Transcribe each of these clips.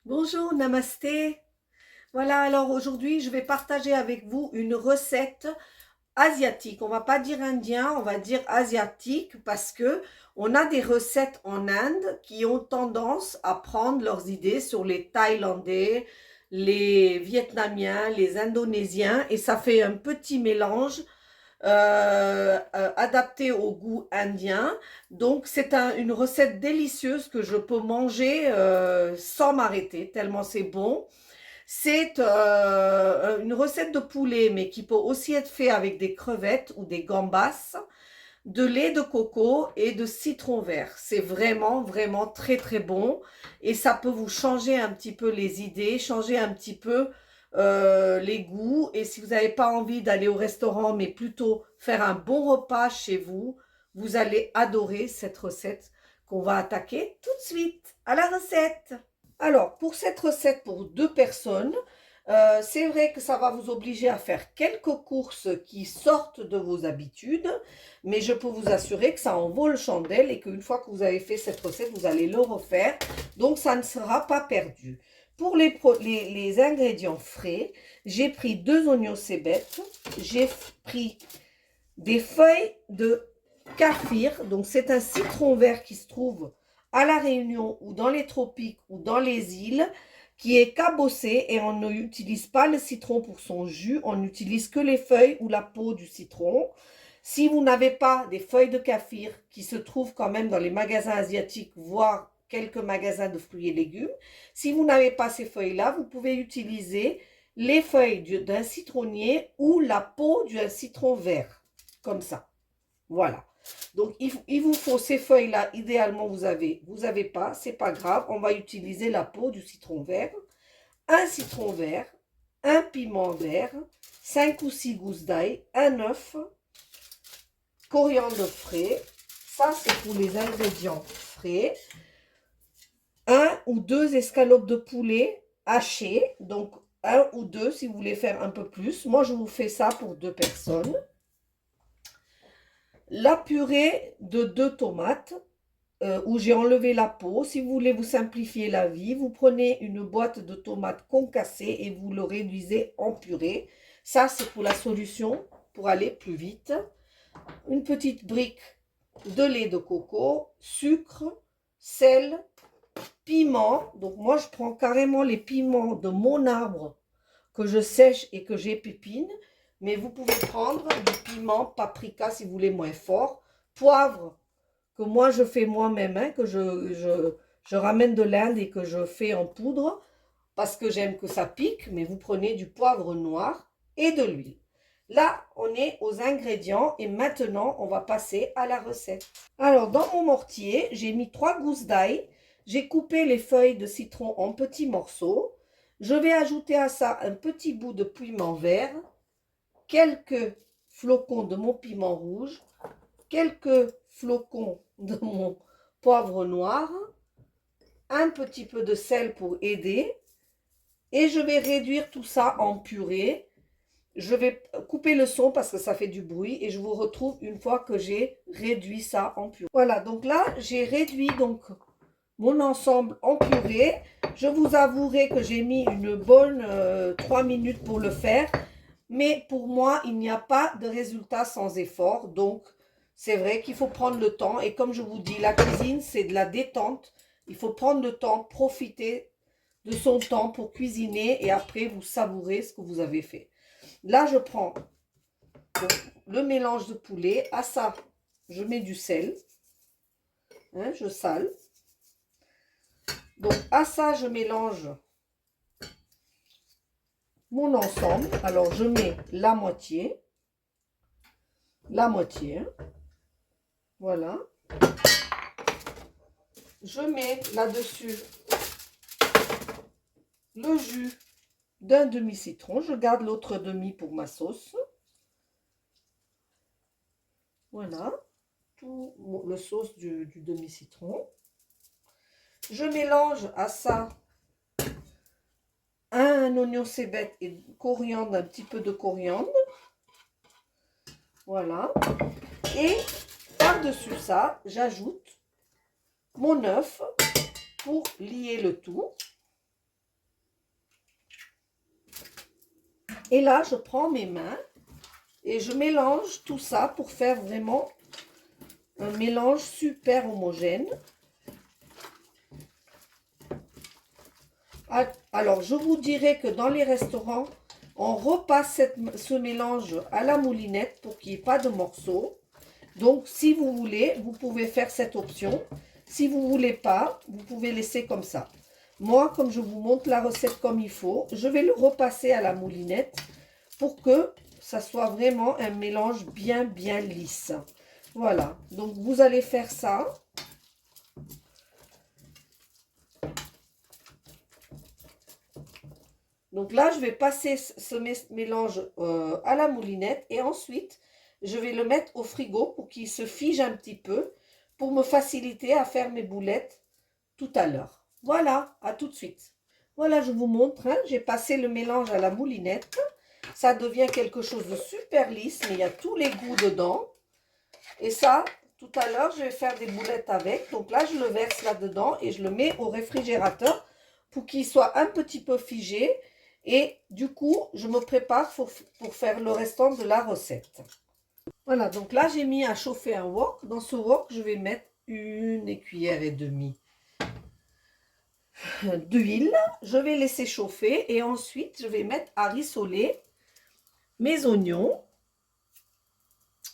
Bonjour, namasté. Voilà, alors aujourd'hui, je vais partager avec vous une recette asiatique. On va pas dire indien, on va dire asiatique parce que on a des recettes en Inde qui ont tendance à prendre leurs idées sur les Thaïlandais, les Vietnamiens, les Indonésiens et ça fait un petit mélange adapté au goût indien. Donc c'est une recette délicieuse que je peux manger sans m'arrêter, tellement c'est bon. C'est une recette de poulet, mais qui peut aussi être fait avec des crevettes ou des gambas, de lait de coco et de citron vert. C'est vraiment, vraiment très, très bon. Et ça peut vous changer un petit peu les idées, changer un petit peu les goûts. Et si vous n'avez pas envie d'aller au restaurant, mais plutôt faire un bon repas chez vous, vous allez adorer cette recette qu'on va attaquer tout de suite. À la recette! Alors, pour cette recette pour deux personnes, c'est vrai que ça va vous obliger à faire quelques courses qui sortent de vos habitudes, mais je peux vous assurer que ça en vaut le chandelle et qu'une fois que vous avez fait cette recette, vous allez le refaire. Donc, ça ne sera pas perdu. Pour les ingrédients frais, j'ai pris deux oignons cébettes, j'ai pris des feuilles de kaffir, donc c'est un citron vert qui se trouve à La Réunion ou dans les tropiques ou dans les îles, qui est cabossé et on n'utilise pas le citron pour son jus, on n'utilise que les feuilles ou la peau du citron. Si vous n'avez pas des feuilles de kaffir qui se trouvent quand même dans les magasins asiatiques, voire quelques magasins de fruits et légumes, si vous n'avez pas ces feuilles-là, vous pouvez utiliser les feuilles d'un citronnier ou la peau d'un citron vert, comme ça. Voilà. Donc, il vous faut ces feuilles-là. Idéalement, vous avez pas, c'est pas grave. On va utiliser la peau du citron vert, un citron vert, un piment vert, 5 ou 6 gousses d'ail, un œuf, coriandre frais. Ça, c'est pour les ingrédients frais. Un ou deux escalopes de poulet hachées. Donc, un ou deux si vous voulez faire un peu plus. Moi, je vous fais ça pour deux personnes. La purée de deux tomates où j'ai enlevé la peau. Si vous voulez vous simplifier la vie, vous prenez une boîte de tomates concassées et vous le réduisez en purée. Ça, c'est pour la solution pour aller plus vite. Une petite brique de lait de coco, sucre, sel, piment. Donc moi, je prends carrément les piments de mon arbre que je sèche et que j'épépine. Mais vous pouvez prendre du piment paprika si vous voulez moins fort. Poivre que moi je fais moi-même, hein, que je ramène de l'Inde et que je fais en poudre parce que j'aime que ça pique. Mais vous prenez du poivre noir et de l'huile. Là, on est aux ingrédients et maintenant, on va passer à la recette. Alors, dans mon mortier, j'ai mis 3 gousses d'ail. J'ai coupé les feuilles de citron en petits morceaux. Je vais ajouter à ça un petit bout de piment vert, quelques flocons de mon piment rouge, quelques flocons de mon poivre noir, un petit peu de sel pour aider. Et je vais réduire tout ça en purée. Je vais couper le son parce que ça fait du bruit et je vous retrouve une fois que j'ai réduit ça en purée. Voilà, donc là, j'ai réduit donc mon ensemble en purée. Je vous avouerai que j'ai mis une bonne 3 minutes pour le faire. Mais pour moi, il n'y a pas de résultat sans effort. Donc, c'est vrai qu'il faut prendre le temps. Et comme je vous dis, la cuisine, c'est de la détente. Il faut prendre le temps, profiter de son temps pour cuisiner et après, vous savourez ce que vous avez fait. Là, je prends le mélange de poulet. À ça, je mets du sel. Hein, je sale. Donc, à ça, je mélange mon ensemble. Alors, je mets la moitié. La moitié. Hein. Voilà. Je mets là-dessus le jus d'un demi-citron. Je garde l'autre demi pour ma sauce. Voilà. Tout le sauce du demi-citron. Je mélange à ça un oignon cébette et coriandre, un petit peu de coriandre. Voilà. Et par-dessus ça, j'ajoute mon œuf pour lier le tout. Et là, je prends mes mains et je mélange tout ça pour faire vraiment un mélange super homogène. Alors, je vous dirais que dans les restaurants, on repasse ce mélange à la moulinette pour qu'il n'y ait pas de morceaux. Donc, si vous voulez, vous pouvez faire cette option. Si vous ne voulez pas, vous pouvez laisser comme ça. Moi, comme je vous montre la recette comme il faut, je vais le repasser à la moulinette pour que ça soit vraiment un mélange bien lisse. Voilà, donc vous allez faire ça. Donc là, je vais passer ce mélange à la moulinette et ensuite, je vais le mettre au frigo pour qu'il se fige un petit peu pour me faciliter à faire mes boulettes tout à l'heure. Voilà, à tout de suite. Voilà, je vous montre, hein, j'ai passé le mélange à la moulinette. Ça devient quelque chose de super lisse, mais il y a tous les goûts dedans. Et ça, tout à l'heure, je vais faire des boulettes avec. Donc là, je le verse là-dedans et je le mets au réfrigérateur pour qu'il soit un petit peu figé. Et du coup, je me prépare pour faire le restant de la recette. Voilà, donc là, j'ai mis à chauffer un wok. Dans ce wok, je vais mettre 1,5 cuillère d'huile. Je vais laisser chauffer et ensuite, je vais mettre à rissoler mes oignons,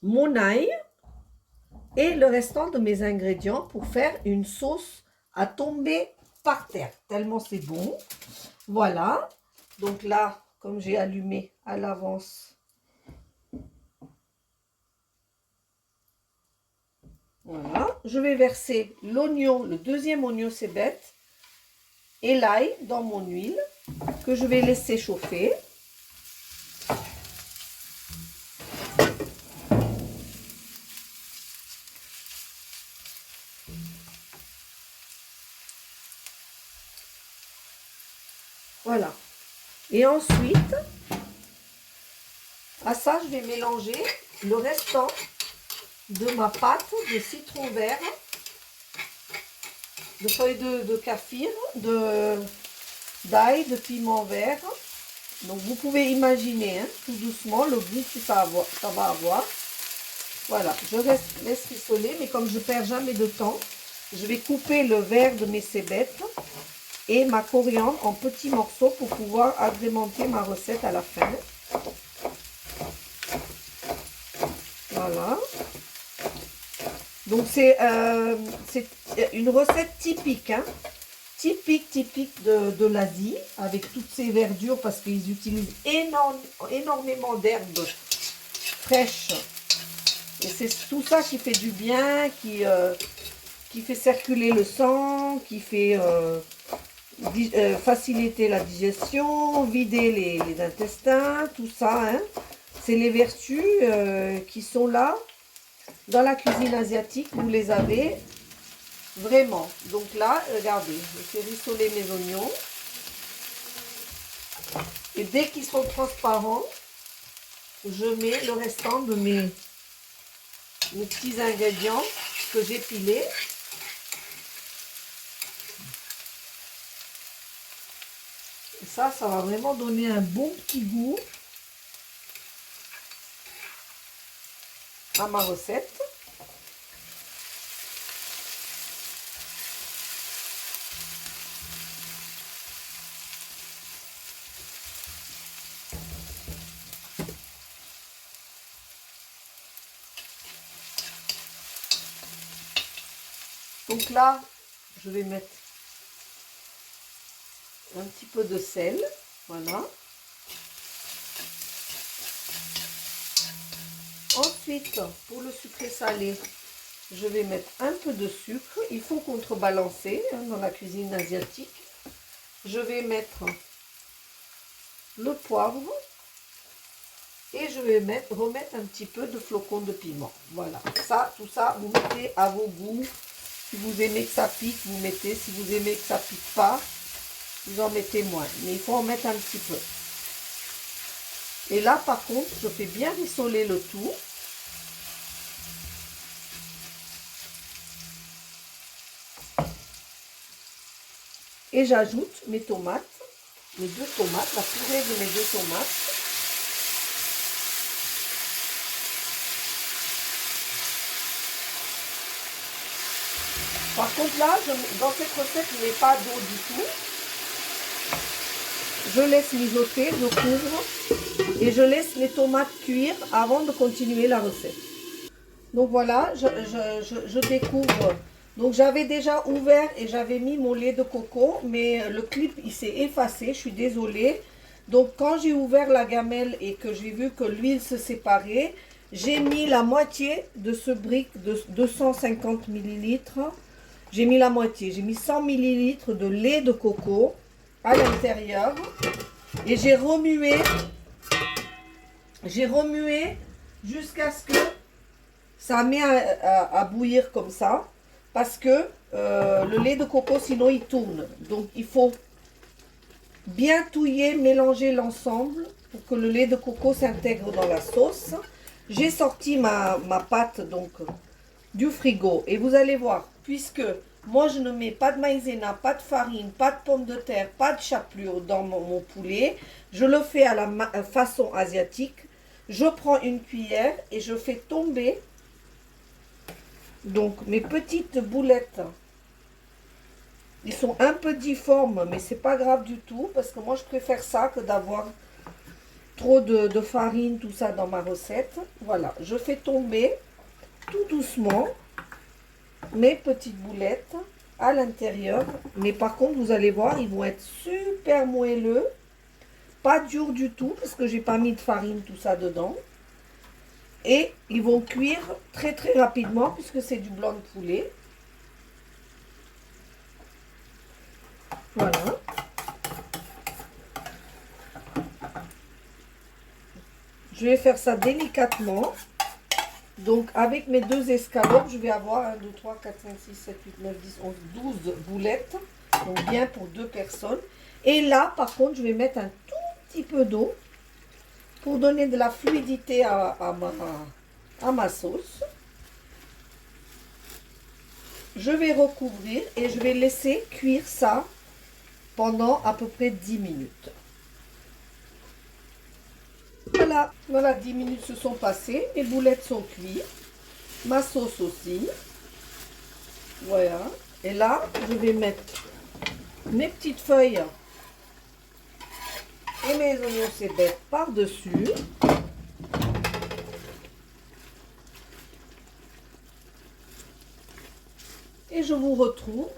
mon ail et le restant de mes ingrédients pour faire une sauce à tomber par terre, tellement c'est bon. Voilà, donc là, comme j'ai allumé à l'avance, voilà, je vais verser l'oignon, le deuxième oignon cébette et l'ail dans mon huile que je vais laisser chauffer. Voilà. Et ensuite, à ça, je vais mélanger le restant de ma pâte de citron vert, de feuilles de kaffir, d'ail, de piment vert. Donc vous pouvez imaginer hein, tout doucement le goût que ça va avoir. Voilà, je laisse rissoler, mais comme je ne perds jamais de temps, je vais couper le vert de mes cébettes et ma coriandre en petits morceaux pour pouvoir agrémenter ma recette à la fin. Voilà. Donc c'est une recette typique, hein, typique de l'Asie, avec toutes ces verdures parce qu'ils utilisent énormément d'herbes fraîches. Et c'est tout ça qui fait du bien, qui fait circuler le sang, qui fait faciliter la digestion, vider les intestins, tout ça. Hein. C'est les vertus qui sont là. Dans la cuisine asiatique, vous les avez vraiment. Donc là, regardez, je fais rissoler mes oignons. Et dès qu'ils sont transparents, je mets le restant de mes petits ingrédients que j'ai pilés. Et ça va vraiment donner un bon petit goût à ma recette. Donc là, je vais mettre un petit peu de sel, voilà. Ensuite, pour le sucré salé, je vais mettre un peu de sucre. Il faut contrebalancer hein, dans la cuisine asiatique. Je vais mettre le poivre et je vais remettre un petit peu de flocons de piment. Voilà, ça, tout ça, vous mettez à vos goûts. Si vous aimez que ça pique, vous mettez. Si vous aimez que ça pique pas, vous en mettez moins. Mais il faut en mettre un petit peu. Et là, par contre, je fais bien rissoler le tout. Et j'ajoute mes tomates, mes 2 tomates, la purée de mes 2 tomates. Par contre là, dans cette recette, je ne mets pas d'eau du tout. Je laisse mijoter, je couvre et je laisse les tomates cuire avant de continuer la recette. Donc voilà, je découvre. Donc j'avais déjà ouvert et j'avais mis mon lait de coco, mais le clip il s'est effacé, je suis désolée. Donc quand j'ai ouvert la gamelle et que j'ai vu que l'huile se séparait, j'ai mis la moitié de ce brick de 250 ml. J'ai mis la moitié, j'ai mis 100 ml de lait de coco à l'intérieur et j'ai remué jusqu'à ce que ça met à bouillir comme ça parce que le lait de coco sinon il tourne. Donc il faut bien touiller, mélanger l'ensemble pour que le lait de coco s'intègre dans la sauce. J'ai sorti ma pâte donc du frigo et vous allez voir, puisque moi je ne mets pas de maïzena, pas de farine, pas de pommes de terre, pas de chapelure dans mon poulet, je le fais à la façon asiatique. Je prends une cuillère et je fais tomber donc mes petites boulettes. Ils sont un peu difformes, mais c'est pas grave du tout parce que moi je préfère ça que d'avoir trop de farine, tout ça dans ma recette. Voilà, je fais tomber tout doucement mes petites boulettes à l'intérieur. Mais par contre, vous allez voir, ils vont être super moelleux. Pas durs du tout parce que j'ai pas mis de farine, tout ça dedans. Et ils vont cuire très très rapidement puisque c'est du blanc de poulet. Voilà. Je vais faire ça délicatement. Donc avec mes deux escalopes, je vais avoir 1, 2, 3, 4, 5, 6, 7, 8, 9, 10, 11, 12 boulettes. Donc bien pour 2 personnes. Et là, par contre, je vais mettre un tout petit peu d'eau pour donner de la fluidité à ma sauce. Je vais recouvrir et je vais laisser cuire ça pendant à peu près 10 minutes. Voilà, 10 minutes se sont passées, mes boulettes sont cuites, ma sauce aussi. Voilà, et là, je vais mettre mes petites feuilles et mes oignons cébettes par-dessus. Et je vous retrouve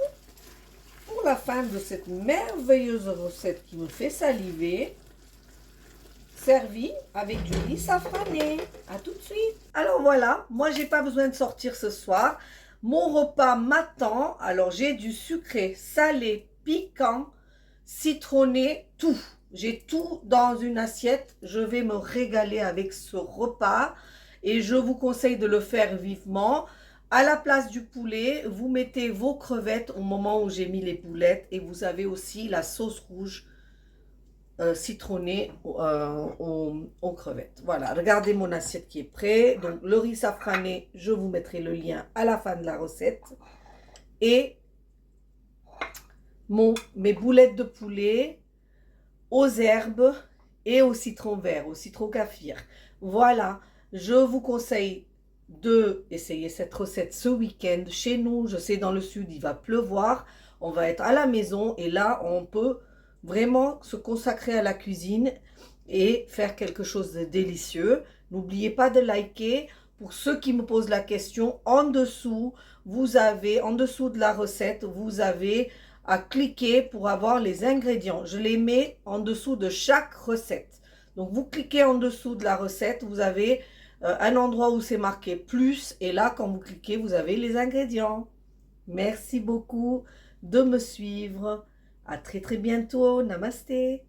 pour la fin de cette merveilleuse recette qui me fait saliver. Servi avec du riz safrané. À tout de suite. Alors voilà, moi j'ai pas besoin de sortir ce soir. Mon repas m'attend. Alors j'ai du sucré, salé, piquant, citronné, tout. J'ai tout dans une assiette. Je vais me régaler avec ce repas et je vous conseille de le faire vivement. À la place du poulet, vous mettez vos crevettes au moment où j'ai mis les boulettes et vous avez aussi la sauce rouge citronnée aux crevettes. Voilà, regardez mon assiette qui est prête. Donc le riz safrané, je vous mettrai le lien à la fin de la recette. Et mes boulettes de poulet aux herbes et au citron vert, au citron kaffir. Voilà, je vous conseille de essayer cette recette ce week-end. Chez nous, je sais dans le sud, il va pleuvoir. On va être à la maison et là, on peut vraiment se consacrer à la cuisine et faire quelque chose de délicieux. N'oubliez pas de liker. Pour ceux qui me posent la question, en dessous de la recette, vous avez à cliquer pour avoir les ingrédients. Je les mets en dessous de chaque recette. Donc vous cliquez en dessous de la recette, vous avez un endroit où c'est marqué plus et là quand vous cliquez, vous avez les ingrédients. Merci beaucoup de me suivre. À très très bientôt. Namasté.